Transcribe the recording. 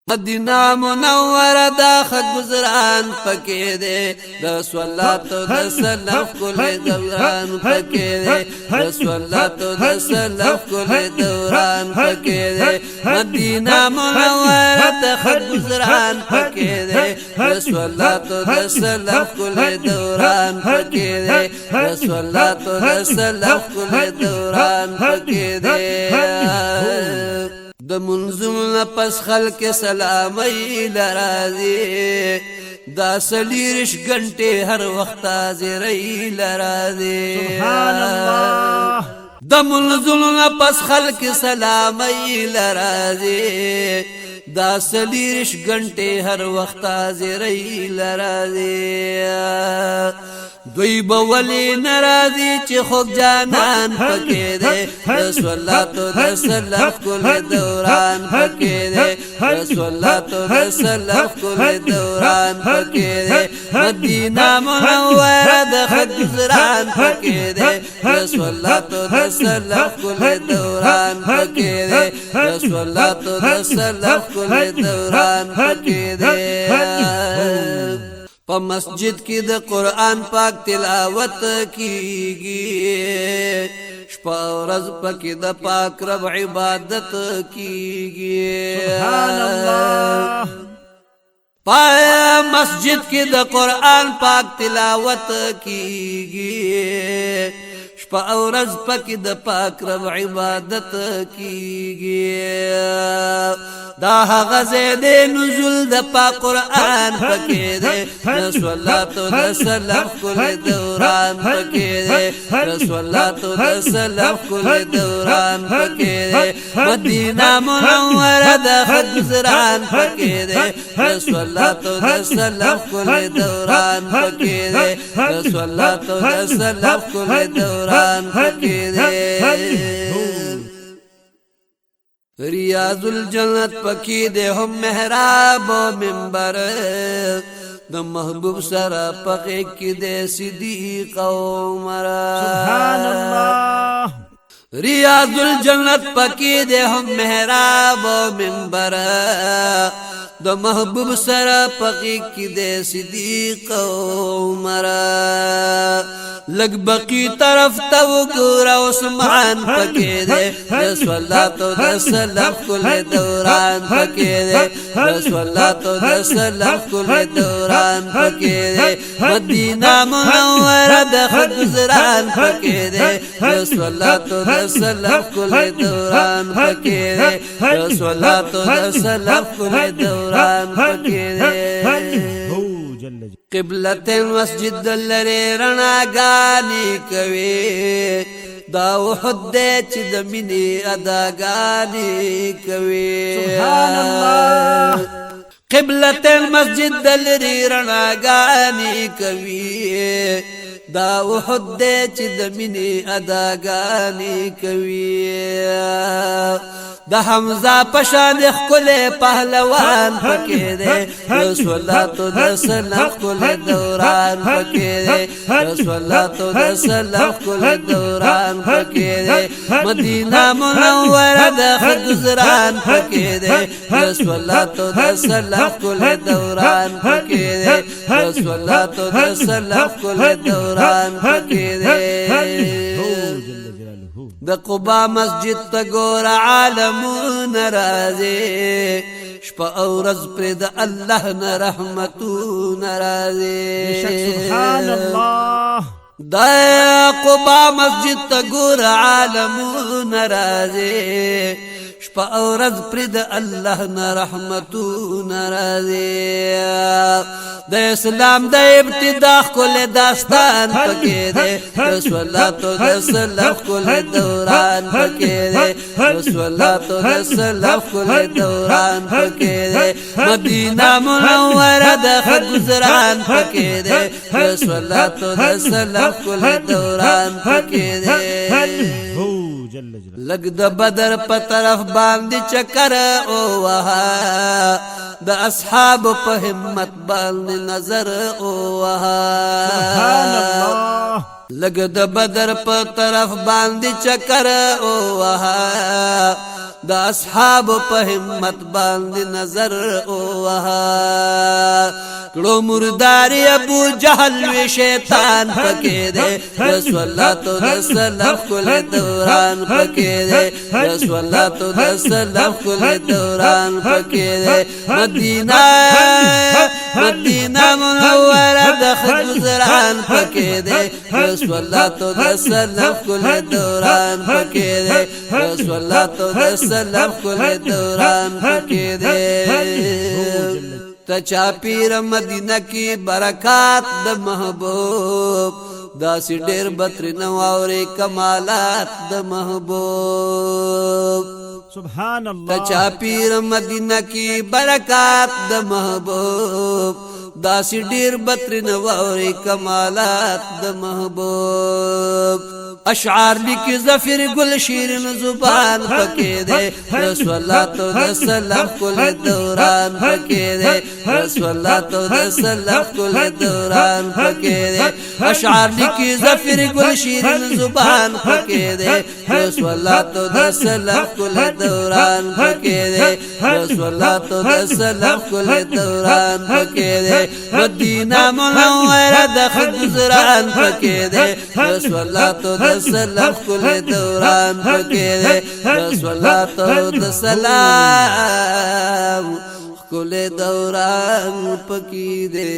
مدینہ منوره دا خگزران پکې دے رسولات د سلف کل دوران پکې دے رسولات د سلف کل دوران پکې دے مدینہ منوره دا خگزران پکې دے رسولات د سلف کل دوران پکې دے رسولات د سلف کل دوران پکې دے د منظم پس خلق سلامی لرازی دا سلیرش گھنٹے ہر وقت حاضری لرازی سبحان اللہ د منظم پس خلق سلامی لرازی دا سلیرش گھنٹے ہر وقت حاضری لرازی دوی بولی نرازی چی خوک جانان پکې دے رسولاتو د سلف کل دوران پکې دے رسولاتو د سلف کل دوران پکې دے مدینہ منوره د خگزران پکې دے رسولاتو د سلف کل دوران پکې دے رسولاتو د سلف کل دوران پکې دے پا مسجد کی د قرآن پاک تلاوت کیگی شپا ورځ پکی د پاک رب عبادت کیگی سبحان اللہ پا مسجد کی د قرآن پاک تلاوت کیگی شپا ورځ پکی د پاک رب عبادت کیگی دا غزه دے نزول د پاک قرآن پکې دے رسولاتو د سلف کل دوران پکې دے رسولاتو د سلف کل دوران پکې دے مدینہ منوره د خگزران پکې دے رسولاتو د سلف کل دوران پکې دے رسولاتو د سلف کل دوران پکې دے ریاض الجنت پکی دے ہم محراب و منبر د محبوب سرا پکی کی دے صدیق و عمر سبحان اللہ ریاض الجنت پکی دے ہم محراب و منبر د محبوب سرا پکی کی دے صدیق و عمر لگ بقی طرف تو گورا عثمان پکې دے رسولاتو د سلف کل دوران پکې دے رسولاتو د سلف کل دوران پکې دے مدینہ منوره د خگزران پکې دے رسولاتو د سلف کل دوران پکې دے رسولاتو د سلف کل دوران پکې دے قبلت مسجد دلری رناگانی کوي دا وحد دے چی دمینی اداگانی کوي سبحان اللہ قبلت مسجد دلری رناگانی کوي دا وحد دے چی دمینی اداگانی کوي دا حمزہ پشان خکل پہلوان پکې دے رسولاتو د سلف کل دوران پکې دے رسولاتو د سلف کل دوران پکې دے مدینہ منوره د خگزران پکې دے رسولاتو د سلف کل دوران پکې دے رسولاتو د سلف کل دوران پکې دے د قبا مسجد تا گور عالمون رازی شپا اورز پر د اللہ نا رحمتون رازی سبحان اللہ دا قبا مسجد تا گور عالمون رازی شپا اورز پر د اللہ نا رحمتون رازی د اسلام د ابتدا کل داستان پکې دے رسولاتو د سلف کل دوران پکې دے رسولاتو د سلف کل دوران پکې دے مدینہ منوره د خگزران پکې دے رسولاتو د سلف کل دوران پکې دے لگ د بدر په طرف باندې چکر او وها د اصحاب په همت باندې نظر او وها سبحان اللہ لگ د بدر په طرف باندې چکر او وها د اصحاب په همت باندې نظر وها کړو مرداري ابو جهل وی شیطان پکې دے رسول الله تو د سلام کول دوران پکې دے رسول الله تو د سلام کول دوران پکې دے مدینہ منوره د خجران پکې دے رسول الله تو د سلام کول دوران پکې دے رسول الله تو د سلام کول دوران پکې دے تچا پیر مدینہ کی برکات د محبوب داسی ډیر بترین واوري کمالات د محبوب سبحان الله تچا پیر مدینہ کی برکات د محبوب داسی ډیر بترین واوري کمالات د محبوب اشعار لکی زفر گل شیرین زبان پکې دے رسول الله تو د سلام کول دوران پکې دے رسول الله تو د سلام کول دوران پکې دے اشعار لکی زفر گل شیرین زبان پکې دے رسول الله تو د سلام کول دوران پکې دے رسول الله تو د سلام کول دوران پکې دے مدینہ منوره د خجران پکې دے رسول الله تو د سلام کول دوران پکې دے رسول الله تو د سلام کول دوران پکې دے